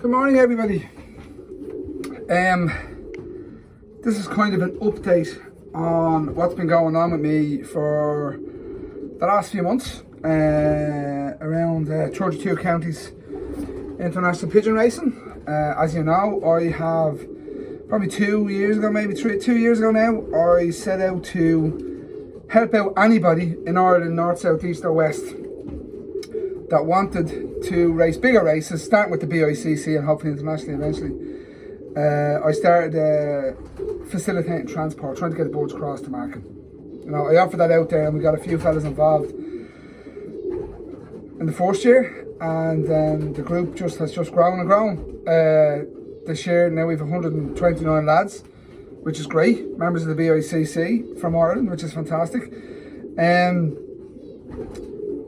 Good morning, everybody. This is kind of an update on what's been going on with me for the last few months around 32 counties international pigeon racing. As you know, I have probably 2 years ago, maybe 2 years ago now, I set out to help out anybody in Ireland, north, south, east or west, that wanted to race bigger races, starting with the BICC and hopefully internationally eventually. I started facilitating transport, trying to get the boats across to market. You know, I offered that out there, and we got a few fellas involved in the first year, and then the group has just grown and grown. This year now we have 129 lads, which is great. Members of the BICC from Ireland, which is fantastic.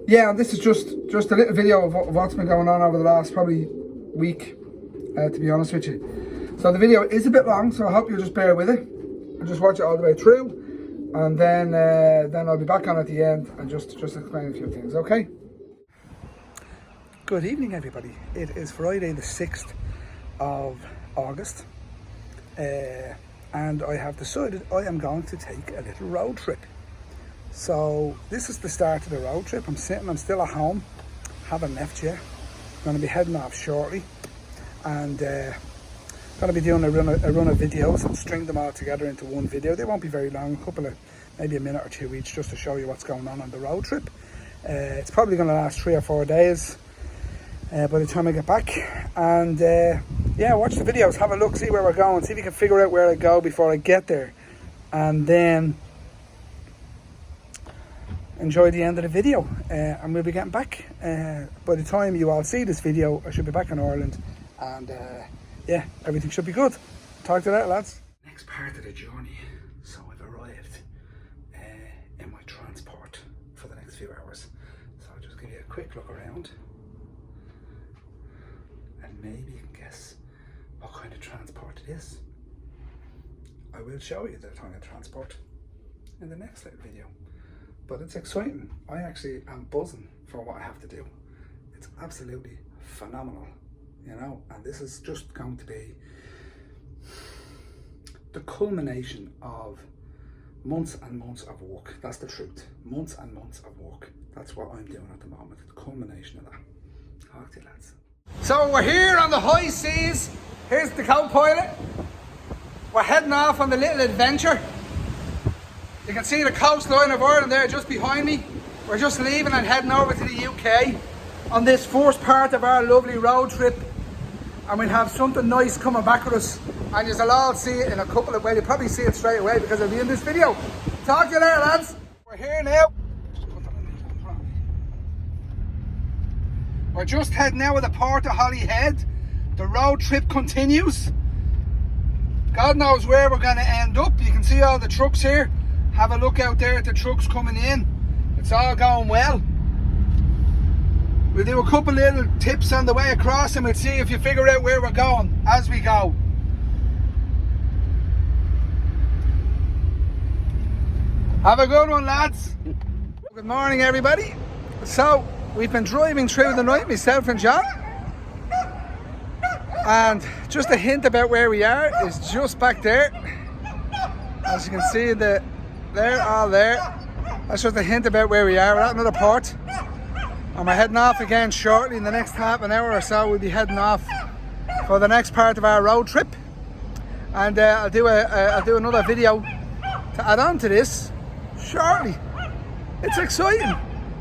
Yeah, and this is just a little video of what's been going on over the last probably week, to be honest with you. So the video is a bit long, so I hope you'll just bear with it and just watch it all the way through, and then I'll be back on at the end and just explain a few things, okay? Good evening, everybody. It is Friday the 6th of August, and I have decided I am going to take a little road trip. So this is the start of the road trip. I'm still at home, haven't left yet. I'm going to be heading off shortly, and going to be doing a run of videos and string them all together into one video. They won't be very long, maybe a minute or two each, just to show you what's going on the road trip. It's probably going to last 3 or 4 days by the time I get back, and yeah, watch the videos, have a look, see where we're going, see if you can figure out where I go before I get there, and then enjoy the end of the video. And we'll be getting back by the time you all see this video. I should be back in Ireland, and yeah, everything should be good. Talk to you later, lads. Next part of the journey. So I've arrived in my transport for the next few hours. So I'll just give you a quick look around, and maybe you can guess what kind of transport it is. I will show you the kind of transport in the next little video. But it's exciting. I actually am buzzing for what I have to do. It's absolutely phenomenal, you know, and this is just going to be the culmination of months and months of work. That's the truth. Months and months of work. That's what I'm doing at the moment. The culmination of that. Talk to you, lads. So we're here on the high seas. Here's the co-pilot. We're heading off on the little adventure. You can see the coastline of Ireland there just behind me. We're just leaving and heading over to the UK on this first part of our lovely road trip, and we'll have something nice coming back with us, and you'll all see it in a couple of ways. You'll probably see it straight away because it'll be in this video. Talk to you later, lads. We're here now. We're just heading out of the port of Holyhead. The road trip continues. God knows where we're going to end up. You can see all the trucks here. Have a look out there at the trucks coming in. It's all going well. We'll do a couple little tips on the way across, and we'll see if you figure out where we're going as we go. Have a good one, lads. Good morning, everybody. So we've been driving through the night, myself and John, and just a hint about where we are is just back there. As you can see, all there. That's just a hint about where we are. We're at another port, and we're heading off again shortly. In the next half an hour or so, we'll be heading off for the next part of our road trip, and I'll do another video to add on to this shortly. It's exciting.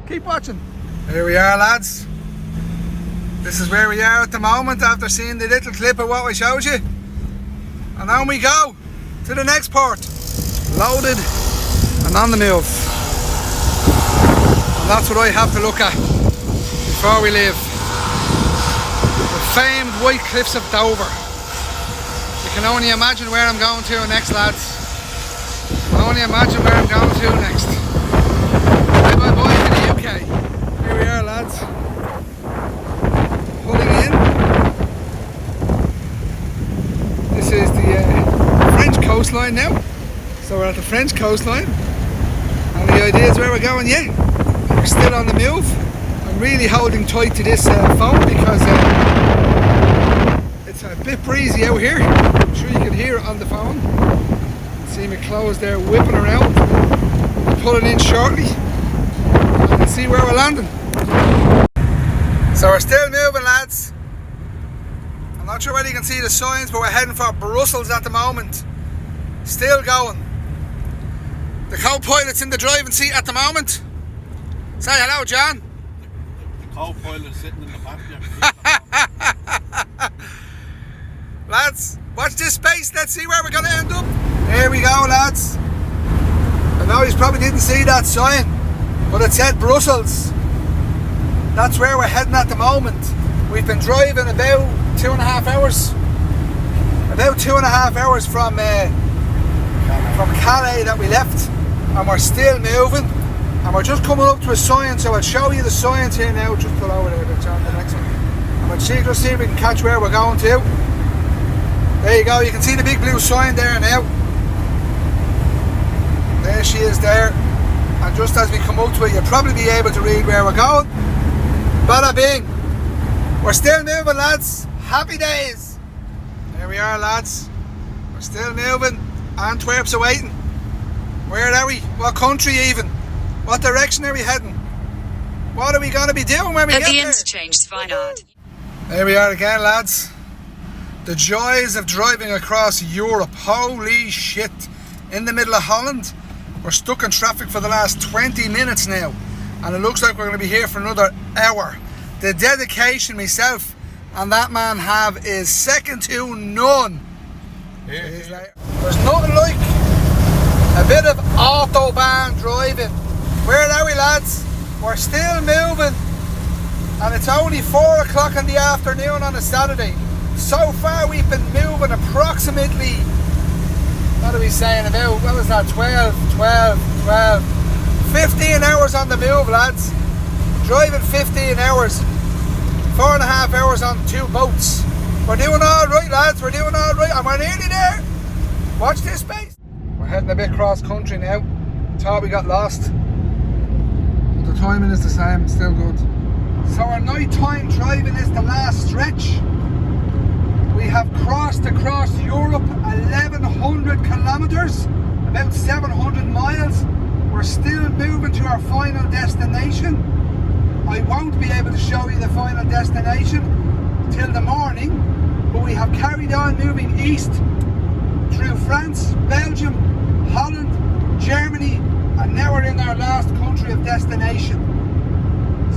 Keep watching. Here we are, lads. This is where we are at the moment after seeing the little clip of what I showed you, and on we go to the next port, loaded and on the move. And that's what I have to look at before we leave. The famed White Cliffs of Dover. You can only imagine where I'm going to next, lads. You can only imagine where I'm going to next. Bye bye bye to the UK. Here we are, lads. Pulling in. This is the French coastline now. So we're at the French coastline, and the idea is where we're going. Yeah, we're still on the move. I'm really holding tight to this phone because crazy out here. I'm sure you can hear it on the phone. See my clothes there whipping around. Pulling in shortly. And see where we're landing. So we're still moving, lads. I'm not sure whether you can see the signs, but we're heading for Brussels at the moment. Still going. The co-pilot's in the driving seat at the moment. Say hello, John. The co-pilot's sitting in the back. Lads, watch this space. Let's see where we're going to end up. Here we go, lads. I know you probably didn't see that sign, but it said Brussels. That's where we're heading at the moment. We've been driving about 2.5 hours. About 2.5 hours from Calais that we left, and we're still moving. And we're just coming up to a sign, so I'll show you the signs here now. Just pull over there, John, the next one. And we'll see if we can catch where we're going to. There you go. You can see the big blue sign there now. There she is there. And just as we come up to it, you'll probably be able to read where we're going. Bada bing. We're still moving, lads. Happy days. There we are, lads. We're still moving. Antwerp's awaiting. Where are we? What country even? What direction are we heading? What are we going to be doing when we get there? At the interchange, Sveinard. There we are again, lads. The joys of driving across Europe. Holy shit. In the middle of Holland. We're stuck in traffic for the last 20 minutes now. And it looks like we're going to be here for another hour. The dedication myself and that man have is second to none. There's nothing like a bit of autobahn driving. Where are we, lads? We're still moving, and it's only 4 o'clock in the afternoon on a Saturday. So far we've been moving approximately, what are we saying, about, what was that, 15 hours on the move, lads. Driving 15 hours, 4.5 hours on 2 boats. We're doing all right, lads, we're doing all right, and we're nearly there. Watch this space. We're heading a bit cross country now. Thought we got lost. The timing is the same, it's still good. So our night time driving is the last stretch. We have crossed across Europe 1,100 kilometers, about 700 miles. We're still moving to our final destination. I won't be able to show you the final destination till the morning, but we have carried on moving east through France, Belgium, Holland, Germany, and now we're in our last country of destination.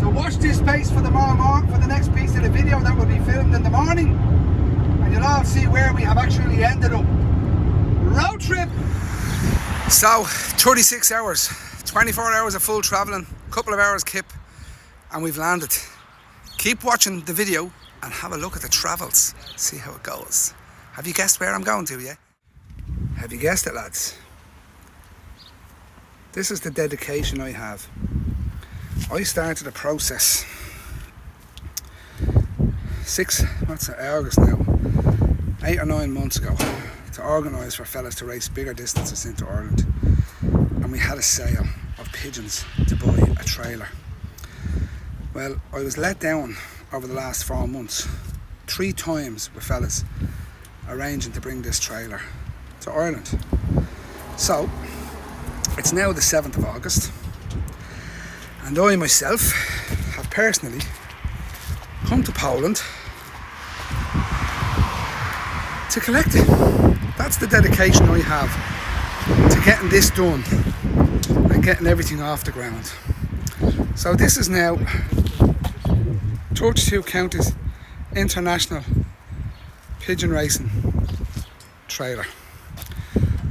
So watch this space for the next piece of the video that will be filmed in the morning, and you'll all see where we have actually ended up. Road trip! So 36 hours, 24 hours of full travelling, a couple of hours kip, and we've landed. Keep watching the video and have a look at the travels, see how it goes. Have you guessed where I'm going to yet? Have you guessed it, lads? This is the dedication I have. I started a process August now, 8 or 9 months ago, to organise for fellas to race bigger distances into Ireland. And we had a sale of pigeons to buy a trailer. Well, I was let down over the last 4 months, 3 times with fellas arranging to bring this trailer to Ireland. So it's now the 7th of August, and I myself have personally come to Poland to collect it. That's the dedication I have to getting this done and getting everything off the ground. So this is now 32 Counties International Pigeon Racing trailer.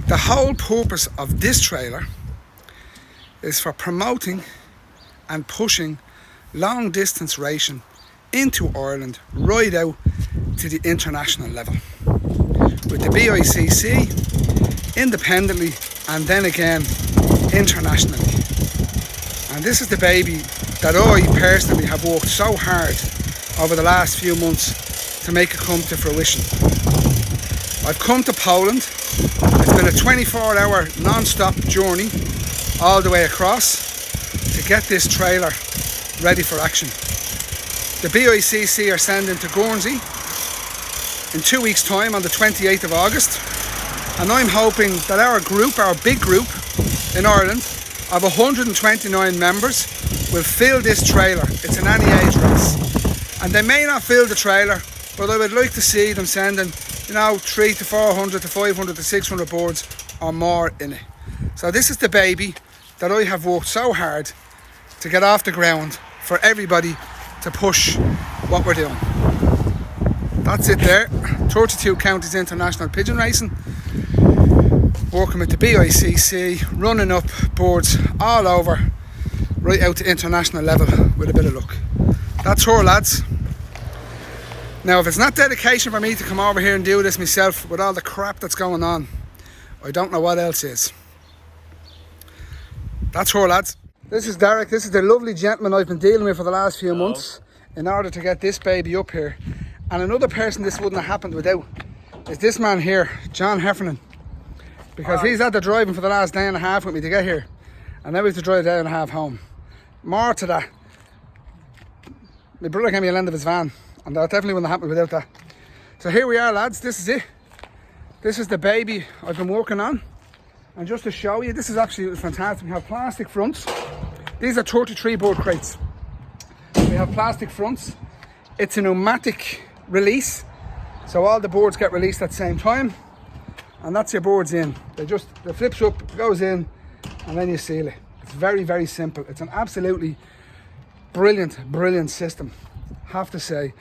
The whole purpose of this trailer is for promoting and pushing long distance racing into Ireland right out to the international level, with the BICC independently and then again internationally. And this is the baby that I personally have worked so hard over the last few months to make it come to fruition. I've come to Poland. It's been a 24-hour non-stop journey all the way across to get this trailer ready for action. The BICC are sending to Guernsey in 2 weeks' time on the 28th of August. And I'm hoping that our group, our big group in Ireland of 129 members will fill this trailer. It's an any age race. And they may not fill the trailer, but I would like to see them sending, 300 to 400 to 500 to 600 boards or more in it. So this is the baby that I have worked so hard to get off the ground for everybody to push what we're doing. That's it there. 32 counties international pigeon racing. Working with the BICC, running up boards all over, right out to international level with a bit of luck. That's her, lads. Now, if it's not dedication for me to come over here and do this myself with all the crap that's going on, I don't know what else is. That's her, lads. This is Derek. This is the lovely gentleman I've been dealing with for the last few months in order to get this baby up here. And another person this wouldn't have happened without is this man here, John Heffernan. Because he's had the driving for the last day and a half with me to get here. And now he's to drive a day and a half home. More to that. My brother gave me a lend of his van. And that definitely wouldn't have happened without that. So here we are, lads. This is it. This is the baby I've been working on. And just to show you, this is absolutely fantastic. We have plastic fronts. These are 33 board crates. We have plastic fronts. It's a pneumatic release. So all the boards get released at the same time. And that's your boards in. They flips up, goes in, and then you seal it. It's very, very simple. It's an absolutely brilliant, brilliant system. Have to say.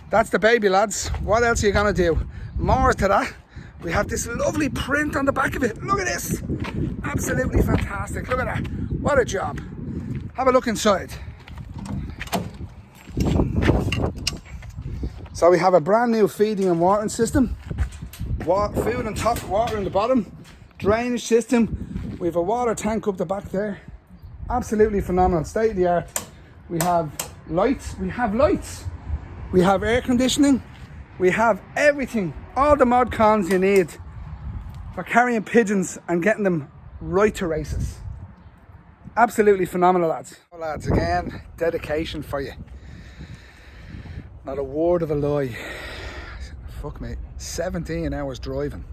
That's the baby, lads. What else are you gonna do? More to that. We have this lovely print on the back of it. Look at this. Absolutely fantastic. Look at that. What a job. Have a look inside. So we have a brand new feeding and watering system. Food on top, water on the bottom. Drainage system. We have a water tank up the back there. Absolutely phenomenal. State of the art. We have lights. We have air conditioning. We have everything. All the mod cons you need for carrying pigeons and getting them right to races. Absolutely phenomenal, lads. Oh, lads, again, dedication for you. Not a word of a lie. Fuck me. 17 hours driving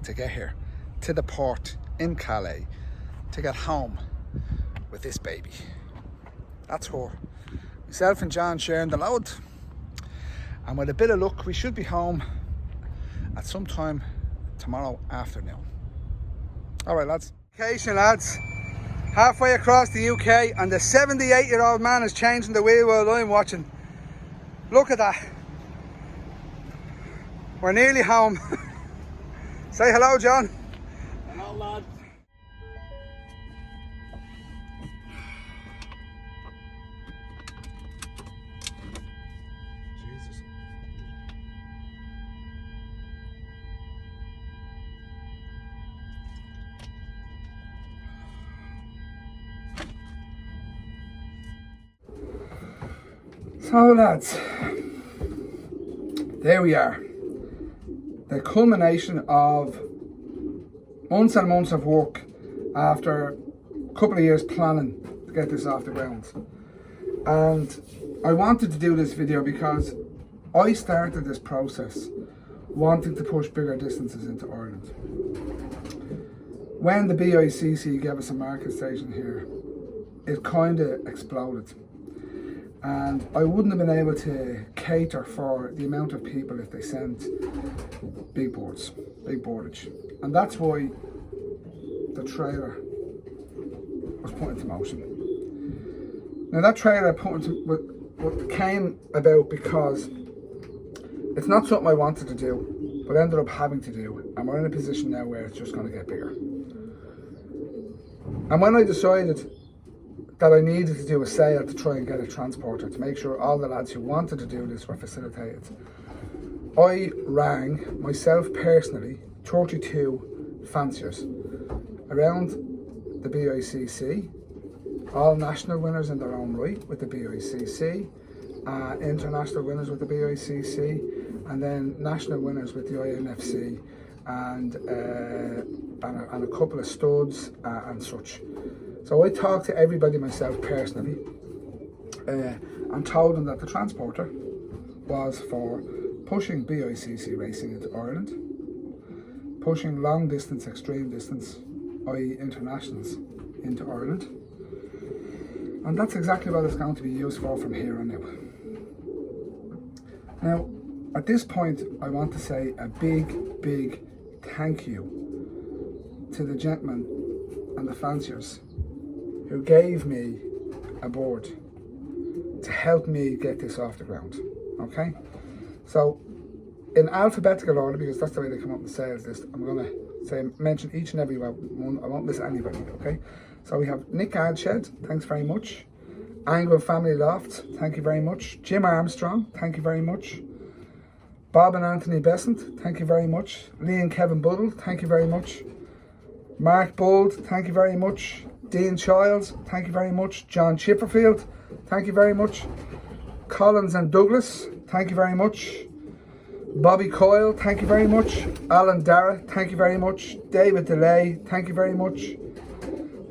to get here, to the port in Calais, to get home with this baby. That's her. Myself and John sharing the load. And with a bit of luck, we should be home at some time tomorrow afternoon. All right, lads. Vacation, lads. Halfway across the UK, and the 78-year-old man is changing the wheel while I'm watching. Look at that. We're nearly home. Say hello, John. Hello, lad. Jesus. So, lads, there we are. The culmination of months and months of work after a couple of years planning to get this off the ground. And I wanted to do this video because I started this process wanting to push bigger distances into Ireland. When the BICC gave us a market station here, it kind of exploded. And I wouldn't have been able to cater for the amount of people if they sent big boards, big boardage. And that's why the trailer was put into motion. Now that trailer what came about because it's not something I wanted to do, but ended up having to do. And we're in a position now where it's just going to get bigger. And when I decided that I needed to do a sale to try and get a transporter to make sure all the lads who wanted to do this were facilitated, I rang myself personally 32 fanciers around the BICC, all national winners in their own right with the BICC, international winners with the BICC, and then national winners with the INFC, and a couple of studs and such. So I talked to everybody myself personally and told them that the transporter was for pushing BICC racing into Ireland, pushing long distance, extreme distance, i.e. internationals, into Ireland. And that's exactly what it's going to be used for from here on out. Now, at this point, I want to say a big, big thank you to the gentlemen and the fanciers who gave me a board to help me get this off the ground. Okay? So, in alphabetical order, because that's the way they come up in the sales list, I'm going to mention each and every one. I won't miss anybody, okay? So we have Nick Adshed, thanks very much. Anglo Family Loft, thank you very much. Jim Armstrong, thank you very much. Bob and Anthony Besant, thank you very much. Lee and Kevin Buddle, thank you very much. Mark Bold, thank you very much. Dean Childs, thank you very much. John Chipperfield, thank you very much. Collins and Douglas, thank you very much. Bobby Coyle, thank you very much. Alan Dara, thank you very much. David DeLay, thank you very much.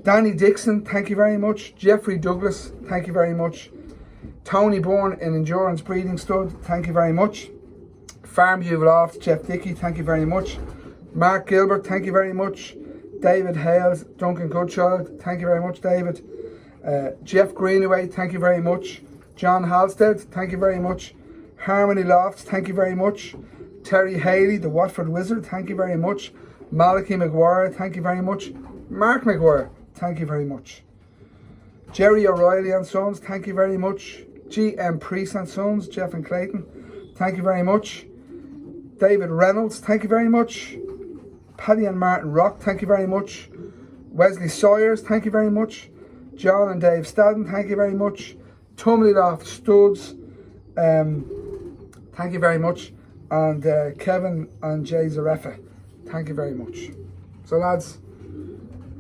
Danny Dixon, thank you very much. Jeffrey Douglas, thank you very much. Tony Bourne in Endurance Breeding Stud, thank you very much. Farmview Loft, Jeff Dickey, thank you very much. Mark Gilbert, thank you very much. David Hales, Duncan Goodchild, thank you very much, David. Jeff Greenaway, thank you very much. John Halstead, thank you very much. Harmony Lofts, thank you very much. Terry Haley, the Watford Wizard, thank you very much. Malachi McGuire, thank you very much. Mark McGuire, thank you very much. Jerry O'Reilly and Sons, thank you very much. GM Priest and Sons, Jeff and Clayton, thank you very much. David Reynolds, thank you very much. Paddy and Martin Rock, thank you very much. Wesley Sawyers, thank you very much. John and Dave Stadden, thank you very much. Tumley Loft Studs, thank you very much. And Kevin and Jay Zarefa, thank you very much. So lads,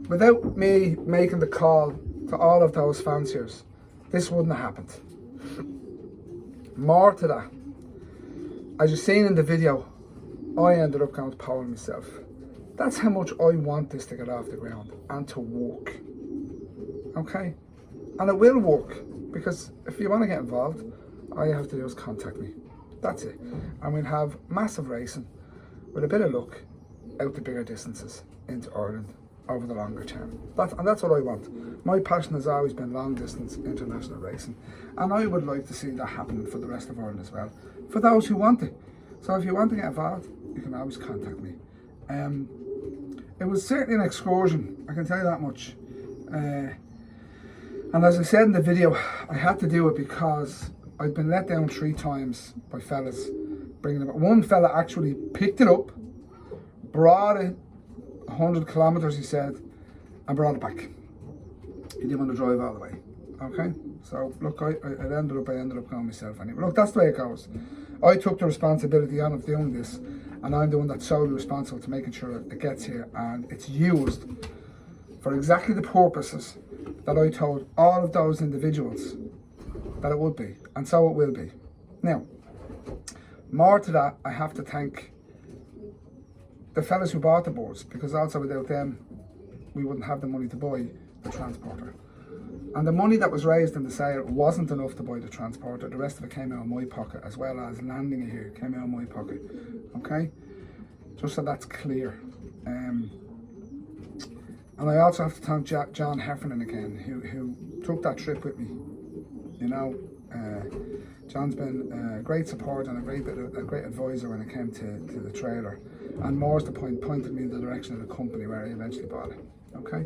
without me making the call to all of those fanciers, this wouldn't have happened. More to that, as you've seen in the video, I ended up going to Poland myself. That's how much I want this to get off the ground and to work. Okay? And it will work, because if you want to get involved, all you have to do is contact me. That's it. And we'll have massive racing, with a bit of luck, out the bigger distances into Ireland over the longer term. And that's what I want. My passion has always been long distance international racing, and I would like to see that happening for the rest of Ireland as well, for those who want it. So if you want to get involved, you can always contact me. It was certainly an excursion, I can tell you that much. And as I said in the video, I had to do it because I'd been let down 3 times by fellas bringing them. One fella actually picked it up, brought it 100 kilometers, he said, and brought it back. He didn't want to drive all the way. Okay, so look, I ended up going myself anyway. Look, that's the way it goes. I took the responsibility on of doing this, and I'm the one that's solely responsible to making sure it gets here and it's used for exactly the purposes that I told all of those individuals that it would be, and so it will be. Now, more to that, I have to thank the fellas who bought the boards, because also without them, we wouldn't have the money to buy the transporter. And the money that was raised in the sale wasn't enough to buy the transporter. The rest of it came out of my pocket, as well as landing it here came out of my pocket. Okay? Just so that's clear. And I also have to thank John Heffernan again, who took that trip with me. You know, John's been a great support and a great advisor when it came to the trailer. And more's the point, pointed me in the direction of the company where I eventually bought it. Okay?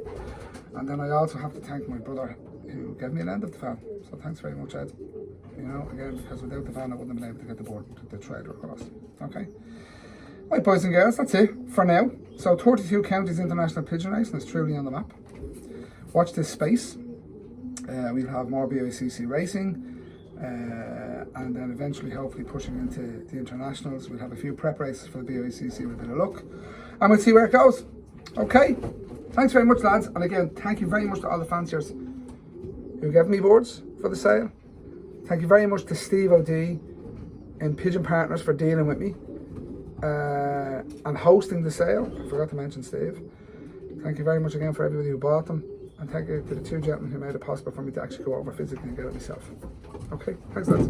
And then I also have to thank my brother, who gave me an end of the van. So thanks very much, Ed. You know, again, because without the van I wouldn't have been able to get the board, the trailer across. Okay? Right, boys and girls, that's it for now. So 32 counties international pigeon racing is truly on the map. Watch this space. We'll have more BICC racing, and then eventually hopefully pushing into the internationals. We'll have a few prep races for the BICC with a bit of luck, and we'll see where it goes. Okay, thanks very much, lads, and again, thank you very much to all the fanciers who gave me boards for the sale. Thank you very much to Steve O'D and Pigeon Partners for dealing with me and hosting the sale. I forgot to mention Steve. Thank you very much again for everybody who bought them, and thank you to the 2 gentlemen who made it possible for me to actually go over physically and get it myself. Okay, thanks lads.